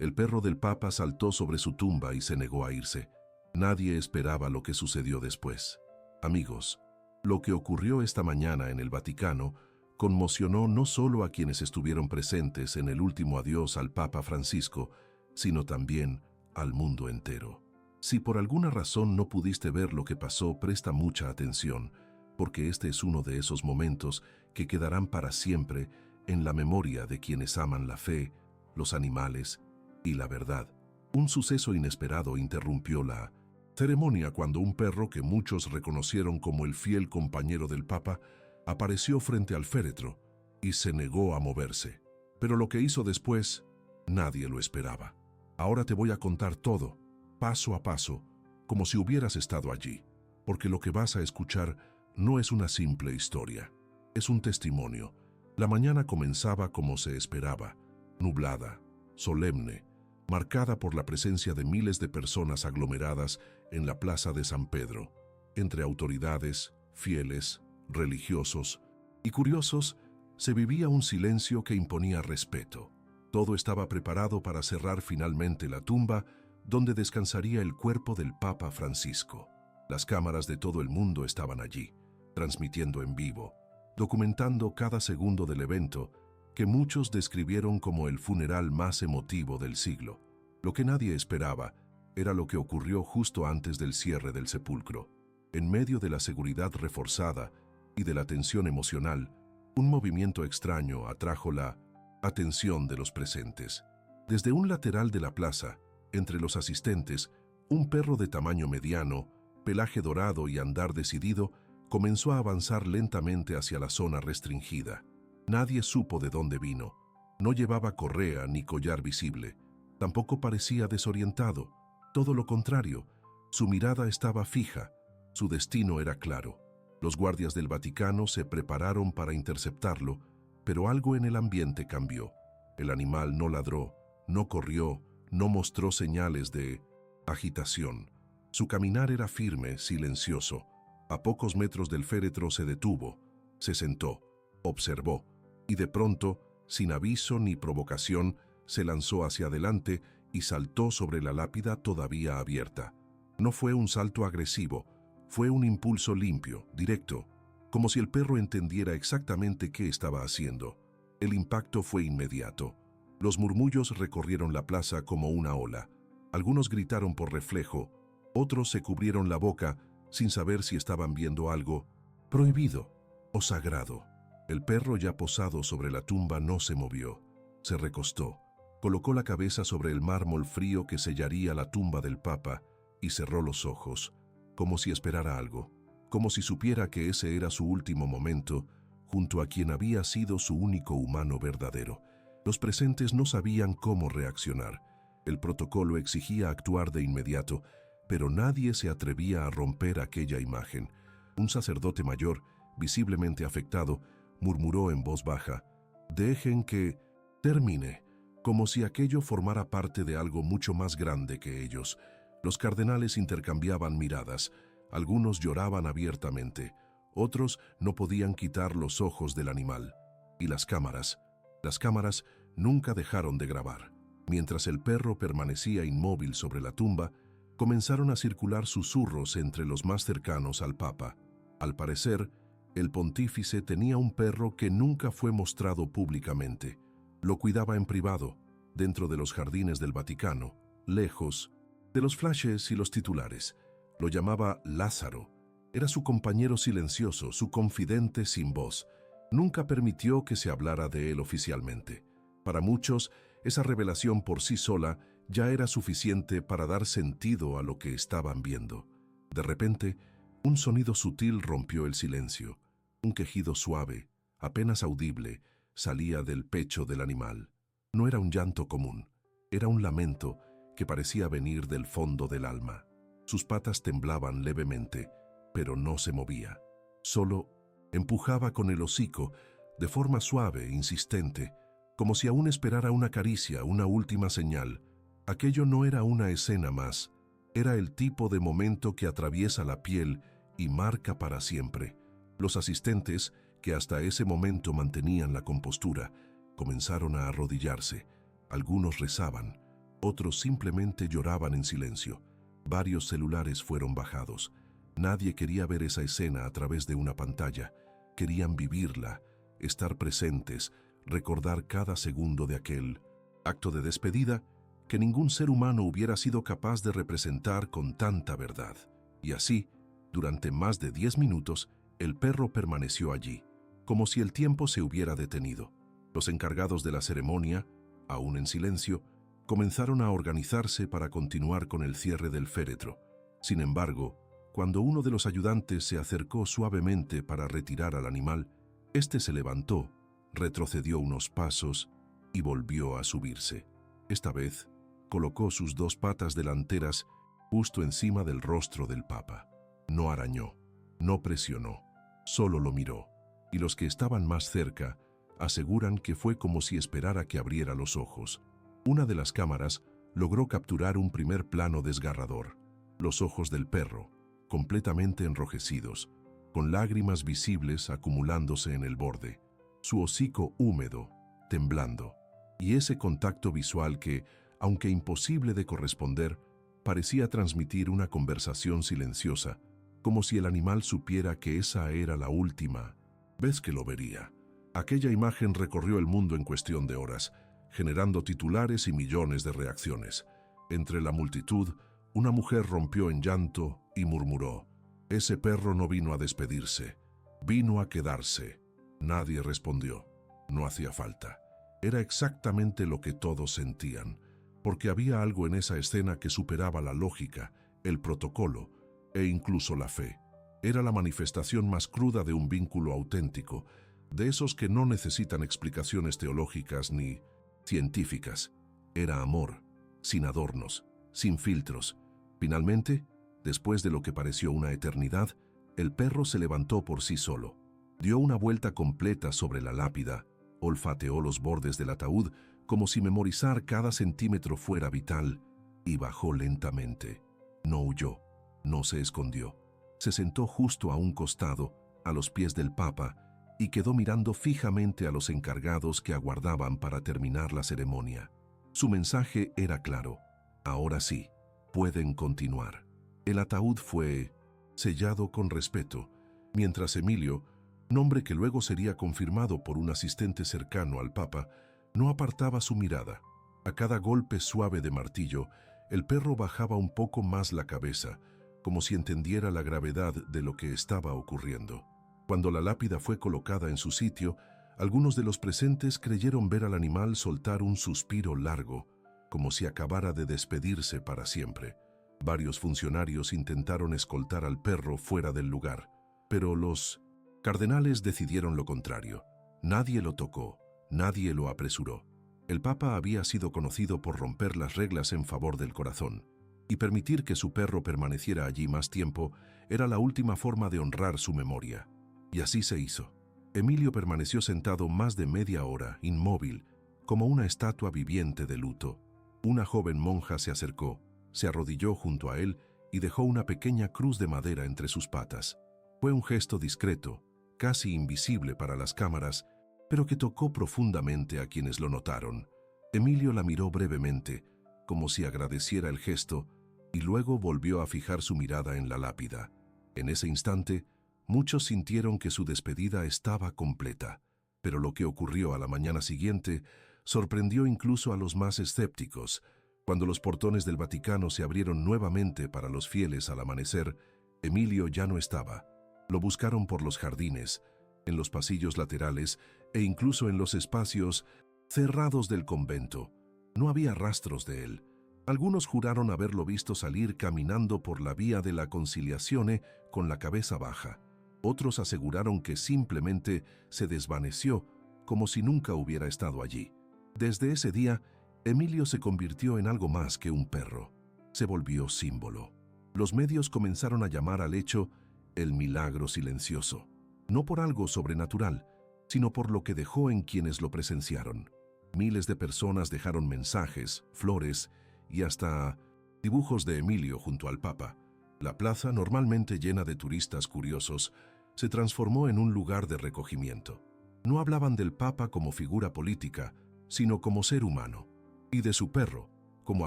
El perro del Papa saltó sobre su tumba y se negó a irse. Nadie esperaba lo que sucedió después. Amigos, lo que ocurrió esta mañana en el Vaticano conmocionó no solo a quienes estuvieron presentes en el último adiós al Papa Francisco, sino también al mundo entero. Si por alguna razón no pudiste ver lo que pasó, presta mucha atención, porque este es uno de esos momentos que quedarán para siempre en la memoria de quienes aman la fe, los animales y la verdad. Un suceso inesperado interrumpió la ceremonia cuando un perro que muchos reconocieron como el fiel compañero del Papa apareció frente al féretro y se negó a moverse. Pero lo que hizo después, nadie lo esperaba. Ahora te voy a contar todo, paso a paso, como si hubieras estado allí, porque lo que vas a escuchar no es una simple historia, es un testimonio. La mañana comenzaba como se esperaba, nublada, solemne, marcada por la presencia de miles de personas aglomeradas en la plaza de San Pedro, entre autoridades, fieles, religiosos y curiosos. Se vivía un silencio que imponía respeto. Todo estaba preparado para cerrar finalmente la tumba donde descansaría el cuerpo del Papa Francisco. Las cámaras de todo el mundo estaban allí, transmitiendo en vivo, documentando cada segundo del evento que muchos describieron como el funeral más emotivo del siglo. Lo que nadie esperaba era lo que ocurrió justo antes del cierre del sepulcro. En medio de la seguridad reforzada y de la tensión emocional, un movimiento extraño atrajo la atención de los presentes. Desde un lateral de la plaza, entre los asistentes, un perro de tamaño mediano, pelaje dorado y andar decidido, comenzó a avanzar lentamente hacia la zona restringida. Nadie supo de dónde vino. No llevaba correa ni collar visible. Tampoco parecía desorientado. Todo lo contrario, su mirada estaba fija. Su destino era claro. Los guardias del Vaticano se prepararon para interceptarlo, pero algo en el ambiente cambió. El animal no ladró, no corrió, no mostró señales de agitación. Su caminar era firme, silencioso. A pocos metros del féretro se detuvo, se sentó, observó, y de pronto, sin aviso ni provocación, se lanzó hacia adelante y saltó sobre la lápida todavía abierta. No fue un salto agresivo, fue un impulso limpio, directo, como si el perro entendiera exactamente qué estaba haciendo. El impacto fue inmediato. Los murmullos recorrieron la plaza como una ola. Algunos gritaron por reflejo, otros se cubrieron la boca sin saber si estaban viendo algo prohibido o sagrado. El perro ya posado sobre la tumba no se movió. Se recostó, colocó la cabeza sobre el mármol frío que sellaría la tumba del Papa y cerró los ojos, como si esperara algo, como si supiera que ese era su último momento, junto a quien había sido su único humano verdadero. Los presentes no sabían cómo reaccionar. El protocolo exigía actuar de inmediato, pero nadie se atrevía a romper aquella imagen. Un sacerdote mayor, visiblemente afectado, murmuró en voz baja: «Dejen que termine», como si aquello formara parte de algo mucho más grande que ellos. Los cardenales intercambiaban miradas. Algunos lloraban abiertamente, otros no podían quitar los ojos del animal. Y las cámaras nunca dejaron de grabar. Mientras el perro permanecía inmóvil sobre la tumba, comenzaron a circular susurros entre los más cercanos al Papa. Al parecer, el pontífice tenía un perro que nunca fue mostrado públicamente. Lo cuidaba en privado, dentro de los jardines del Vaticano, lejos de los flashes y los titulares. Lo llamaba Lázaro. Era su compañero silencioso, su confidente sin voz. Nunca permitió que se hablara de él oficialmente. Para muchos, esa revelación por sí sola ya era suficiente para dar sentido a lo que estaban viendo. De repente, un sonido sutil rompió el silencio. Un quejido suave, apenas audible, salía del pecho del animal. No era un llanto común, era un lamento que parecía venir del fondo del alma. Sus patas temblaban levemente, pero no se movía. Solo empujaba con el hocico, de forma suave e insistente, como si aún esperara una caricia, una última señal. Aquello no era una escena más, era el tipo de momento que atraviesa la piel y marca para siempre. Los asistentes, que hasta ese momento mantenían la compostura, comenzaron a arrodillarse. Algunos rezaban, Otros simplemente lloraban en silencio. Varios celulares fueron bajados. Nadie quería ver esa escena a través de una pantalla. Querían vivirla, estar presentes, recordar cada segundo de aquel acto de despedida que ningún ser humano hubiera sido capaz de representar con tanta verdad. Y así, durante más de 10 minutos, el perro permaneció allí, como si el tiempo se hubiera detenido. Los encargados de la ceremonia, aún en silencio, comenzaron a organizarse para continuar con el cierre del féretro. Sin embargo, cuando uno de los ayudantes se acercó suavemente para retirar al animal, éste se levantó, retrocedió unos pasos y volvió a subirse. Esta vez, colocó sus 2 patas delanteras justo encima del rostro del Papa. No arañó, no presionó, solo lo miró, y los que estaban más cerca aseguran que fue como si esperara que abriera los ojos. Una de las cámaras logró capturar un primer plano desgarrador. Los ojos del perro, completamente enrojecidos, con lágrimas visibles acumulándose en el borde, su hocico húmedo, temblando, y ese contacto visual que, aunque imposible de corresponder, parecía transmitir una conversación silenciosa, como si el animal supiera que esa era la última vez que lo vería. Aquella imagen recorrió el mundo en cuestión de horas, generando titulares y millones de reacciones. Entre la multitud, una mujer rompió en llanto y murmuró: «Ese perro no vino a despedirse, vino a quedarse». Nadie respondió. No hacía falta. Era exactamente lo que todos sentían, porque había algo en esa escena que superaba la lógica, el protocolo e incluso la fe. Era la manifestación más cruda de un vínculo auténtico, de esos que no necesitan explicaciones teológicas ni científicas. Era amor, sin adornos, sin filtros. Finalmente, después de lo que pareció una eternidad, el perro se levantó por sí solo. Dio una vuelta completa sobre la lápida, olfateó los bordes del ataúd como si memorizar cada centímetro fuera vital, y bajó lentamente. No huyó, no se escondió. Se sentó justo a un costado, a los pies del Papa, y quedó mirando fijamente a los encargados que aguardaban para terminar la ceremonia. Su mensaje era claro: ahora sí, pueden continuar. El ataúd fue sellado con respeto, mientras Emilio, nombre que luego sería confirmado por un asistente cercano al Papa, no apartaba su mirada. A cada golpe suave de martillo, el perro bajaba un poco más la cabeza, como si entendiera la gravedad de lo que estaba ocurriendo. Cuando la lápida fue colocada en su sitio, algunos de los presentes creyeron ver al animal soltar un suspiro largo, como si acabara de despedirse para siempre. Varios funcionarios intentaron escoltar al perro fuera del lugar, pero los cardenales decidieron lo contrario. Nadie lo tocó, nadie lo apresuró. El Papa había sido conocido por romper las reglas en favor del corazón, y permitir que su perro permaneciera allí más tiempo era la última forma de honrar su memoria. Y así se hizo. Emilio permaneció sentado más de media hora, inmóvil, como una estatua viviente de luto. Una joven monja se acercó, se arrodilló junto a él y dejó una pequeña cruz de madera entre sus patas. Fue un gesto discreto, casi invisible para las cámaras, pero que tocó profundamente a quienes lo notaron. Emilio la miró brevemente, como si agradeciera el gesto, y luego volvió a fijar su mirada en la lápida. En ese instante, muchos sintieron que su despedida estaba completa, pero lo que ocurrió a la mañana siguiente sorprendió incluso a los más escépticos. Cuando los portones del Vaticano se abrieron nuevamente para los fieles al amanecer, Emilio ya no estaba. Lo buscaron por los jardines, en los pasillos laterales e incluso en los espacios cerrados del convento. No había rastros de él. Algunos juraron haberlo visto salir caminando por la vía de la Conciliazione con la cabeza baja. Otros aseguraron que simplemente se desvaneció, como si nunca hubiera estado allí. Desde ese día, Emilio se convirtió en algo más que un perro. Se volvió símbolo. Los medios comenzaron a llamar al hecho el milagro silencioso, no por algo sobrenatural, sino por lo que dejó en quienes lo presenciaron. Miles de personas dejaron mensajes, flores y hasta dibujos de Emilio junto al Papa. La plaza, normalmente llena de turistas curiosos, se transformó en un lugar de recogimiento. No hablaban del Papa como figura política, sino como ser humano, y de su perro, como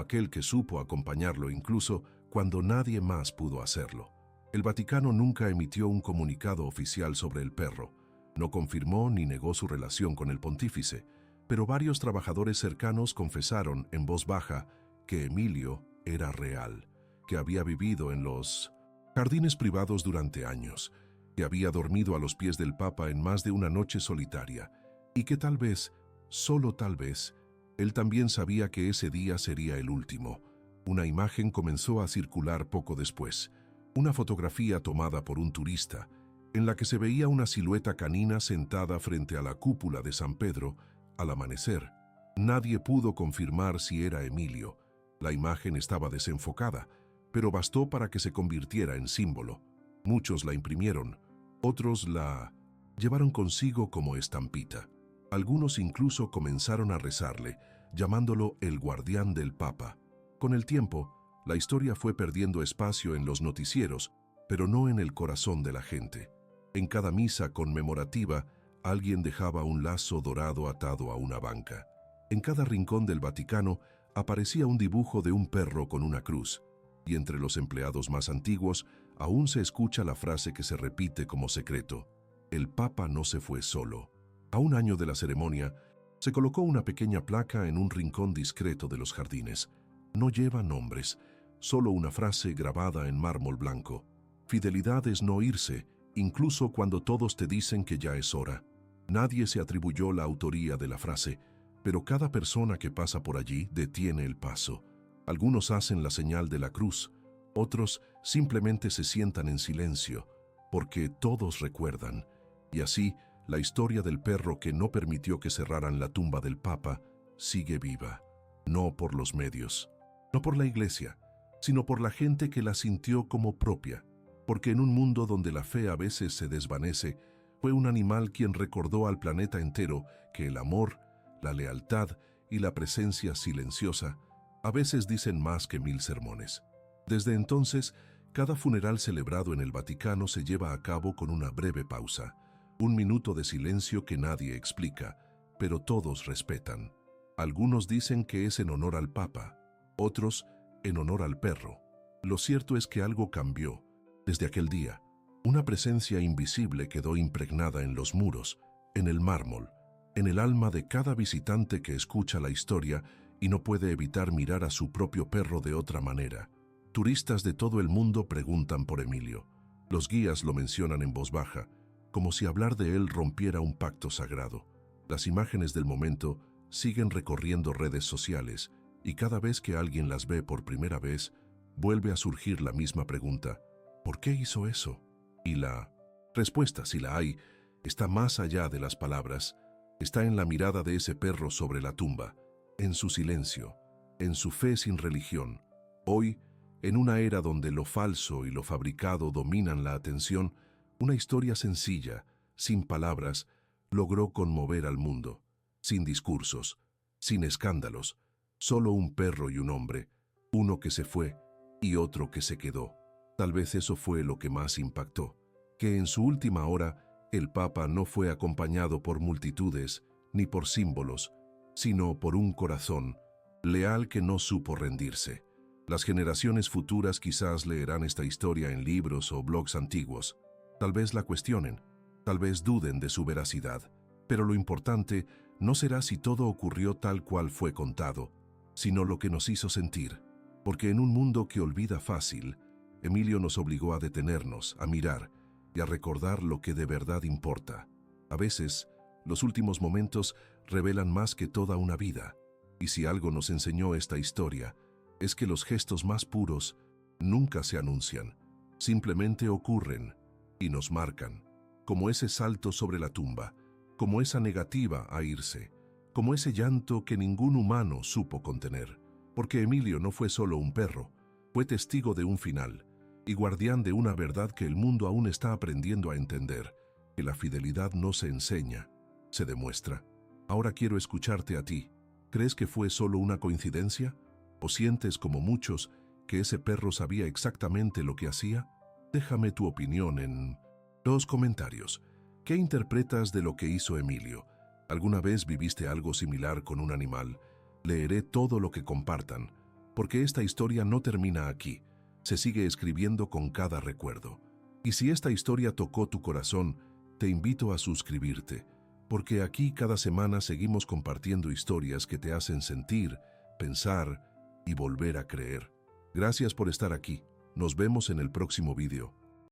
aquel que supo acompañarlo incluso cuando nadie más pudo hacerlo. El Vaticano nunca emitió un comunicado oficial sobre el perro, no confirmó ni negó su relación con el pontífice, pero varios trabajadores cercanos confesaron en voz baja que Emilio era real, que había vivido en los jardines privados durante años, que había dormido a los pies del Papa en más de una noche solitaria, y que tal vez, solo tal vez, él también sabía que ese día sería el último. Una imagen comenzó a circular poco después, una fotografía tomada por un turista, en la que se veía una silueta canina sentada frente a la cúpula de San Pedro al amanecer. Nadie pudo confirmar si era Emilio. La imagen estaba desenfocada, pero bastó para que se convirtiera en símbolo. Muchos la imprimieron, otros la llevaron consigo como estampita. Algunos incluso comenzaron a rezarle, llamándolo el guardián del Papa. Con el tiempo, la historia fue perdiendo espacio en los noticieros, pero no en el corazón de la gente. En cada misa conmemorativa, alguien dejaba un lazo dorado atado a una banca. En cada rincón del Vaticano aparecía un dibujo de un perro con una cruz, y entre los empleados más antiguos aún se escucha la frase que se repite como secreto: el Papa no se fue solo. A un año de la ceremonia, se colocó una pequeña placa en un rincón discreto de los jardines. No lleva nombres, solo una frase grabada en mármol blanco: fidelidad es no irse, incluso cuando todos te dicen que ya es hora. Nadie se atribuyó la autoría de la frase, pero cada persona que pasa por allí detiene el paso. Algunos hacen la señal de la cruz, otros simplemente se sientan en silencio, porque todos recuerdan. Y así, la historia del perro que no permitió que cerraran la tumba del Papa sigue viva, no por los medios, no por la Iglesia, sino por la gente que la sintió como propia, porque en un mundo donde la fe a veces se desvanece, fue un animal quien recordó al planeta entero que el amor, la lealtad y la presencia silenciosa a veces dicen más que 1000 sermones. Desde entonces, cada funeral celebrado en el Vaticano se lleva a cabo con una breve pausa, un minuto de silencio que nadie explica, pero todos respetan. Algunos dicen que es en honor al Papa, otros en honor al perro. Lo cierto es que algo cambió. Desde aquel día, una presencia invisible quedó impregnada en los muros, en el mármol, en el alma de cada visitante que escucha la historia y no puede evitar mirar a su propio perro de otra manera. Turistas de todo el mundo preguntan por Emilio. Los guías lo mencionan en voz baja, como si hablar de él rompiera un pacto sagrado. Las imágenes del momento siguen recorriendo redes sociales y cada vez que alguien las ve por primera vez, vuelve a surgir la misma pregunta: ¿por qué hizo eso? Y la respuesta, si la hay, está más allá de las palabras, está en la mirada de ese perro sobre la tumba, en su silencio, en su fe sin religión. Hoy, en una era donde lo falso y lo fabricado dominan la atención, una historia sencilla, sin palabras, logró conmover al mundo, sin discursos, sin escándalos, solo un perro y un hombre, uno que se fue y otro que se quedó. Tal vez eso fue lo que más impactó, que en su última hora el Papa no fue acompañado por multitudes ni por símbolos, sino por un corazón leal que no supo rendirse. Las generaciones futuras quizás leerán esta historia en libros o blogs antiguos. Tal vez la cuestionen, tal vez duden de su veracidad, pero lo importante no será si todo ocurrió tal cual fue contado, sino lo que nos hizo sentir, porque en un mundo que olvida fácil, Emilio nos obligó a detenernos, a mirar y a recordar lo que de verdad importa. A veces, los últimos momentos revelan más que toda una vida, y si algo nos enseñó esta historia, es que los gestos más puros nunca se anuncian, simplemente ocurren y nos marcan, como ese salto sobre la tumba, como esa negativa a irse, como ese llanto que ningún humano supo contener, porque Emilio no fue solo un perro, fue testigo de un final y guardián de una verdad que el mundo aún está aprendiendo a entender, que la fidelidad no se enseña, se demuestra. Ahora quiero escucharte a ti. ¿Crees que fue solo una coincidencia? ¿O sientes, como muchos, que ese perro sabía exactamente lo que hacía? Déjame tu opinión en los comentarios. ¿Qué interpretas de lo que hizo Emilio? ¿Alguna vez viviste algo similar con un animal? Leeré todo lo que compartan. porque esta historia no termina aquí, se sigue escribiendo con cada recuerdo. Y si esta historia tocó tu corazón, te invito a suscribirte, porque aquí cada semana seguimos compartiendo historias que te hacen sentir, pensar y volver a creer. Gracias por estar aquí. Nos vemos en el próximo video.